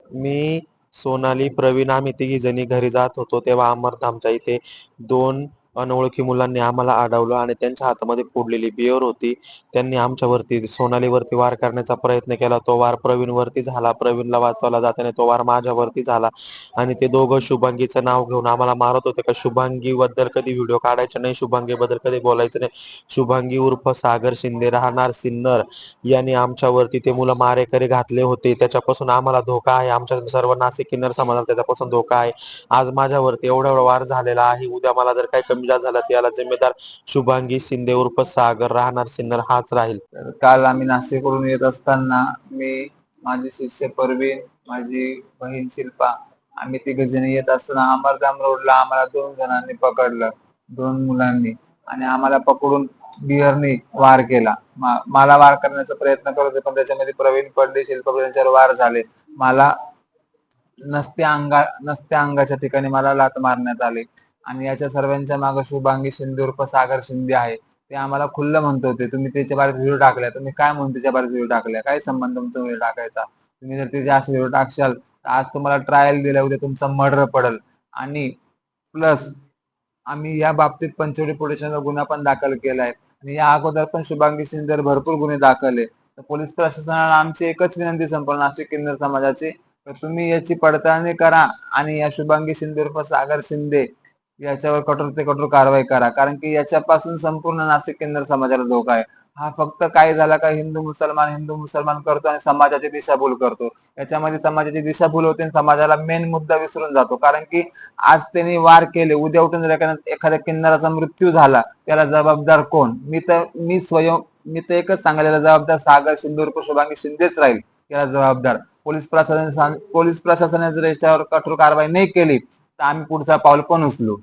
मी, सोनाली, प्रवीण आम्ही तिघी जणी घरी जात होतो तेव्हा अमरधामच्या इथे दोन अनोळखी मुलांनी आम्हाला अडवलं आणि त्यांच्या हातामध्ये फोडलेली बियर होती. त्यांनी आमच्यावरती सोनालीवरती वार करण्याचा प्रयत्न केला. तो वार प्रवीणवरती झाला. प्रवीणला वाचवला जाताना तो वार माझ्यावरती झाला आणि ते दोघं शुभांगीचं नाव घेऊन आम्हाला मारत होते का शुभांगी बद्दल कधी व्हिडिओ काढायचे नाही, शुभांगी बद्दल कधी बोलायचं नाही. शुभांगी उर्फ सागर शिंदे राहणार सिन्नर यांनी आमच्यावरती ते मुलं मारेकरी घातले होते. त्याच्यापासून आम्हाला धोका आहे. आमच्या सर्व नाशिक किन्नर समाजाला त्याच्यापासून धोका आहे. आज माझ्यावरती एवढा एवढा वार झालेला आहे. उद्या मला जर काही कमी जास्त झाला त्याला जिम्मेदार शुभांगी शिंदे उर्फ सागर राहणार सिन्नर हाच राहील. तर काल आम्ही नाशिकवरून येत असताना मी, माझे शिष्य परवीन, माझी बहीण शिल्पा, आम्ही तिघ जण येत असताना अमरधाम रोडला आम्हाला 2 जणांनी पकडलं, 2 मुलांनी, आणि आम्हाला पकडून बिअरनी वार केला. मला वार करण्याचा प्रयत्न करत होते पण त्याच्यामध्ये प्रवीण पडले, शिल्पा त्यांच्यावर वार झाले. मला नसत्या अंगाच्या ठिकाणी मला लात मारण्यात आली आणि याच्या सर्वांच्या मागे शुभांगी शिंदे उर्फ सागर शिंदे आहे. ते आम्हाला खुल्लं म्हणत होते, तुम्ही त्याच्या बाहेर व्हिडिओ टाकल्या, तुम्ही काय म्हणून त्याच्या बाहेर व्हिडिओ टाकल्या, काय संबंध तुमचा व्हिडिओ टाकायचा, तुम्ही जर त्याचे असे व्हिडिओ टाकशाल तर आज तुम्हाला ट्रायल दिल्या, उद्या तुमचा मर्डर पडेल. आणि प्लस आम्ही या बाबतीत पंचवटी पोलीस स्टेशनला गुन्हा पण दाखल केलाय आणि या अगोदर पण शुभांगी शिंदेवर भरपूर गुन्हे दाखल आहे. तर पोलीस प्रशासनाला आमची एकच विनंती संपूर्ण नाशिक किन्नर समाजाची, तर तुम्ही याची पडताळणी करा आणि या शुभांगी शिंदे उर्फ सागर शिंदे याच्यावर कठोर ते कठोर कारवाई करा, कारण की याच्यापासून संपूर्ण नाशिक किन्नर समाजाला धोका आहे. हा फक्त काय झाला का हिंदू मुसलमान करतो आणि समाजाची दिशाभूल करतो. याच्यामध्ये समाजाची दिशाभूल होते आणि समाजाला मेन मुद्दा विसरून जातो. कारण की आज त्यांनी वार केले, उद्या उठून जर एखाद्या किन्नराचा मृत्यू झाला त्याला जबाबदार कोण? मी तर एकच सांगायला जबाबदार सागर शिंदे उर्फ शुभांगी शिंदेच राहील. याला जबाबदार पोलीस प्रशासनाने जर याच्यावर कठोर कारवाई नाही केली तर आम्ही पुढचा पाऊल पण उचलू.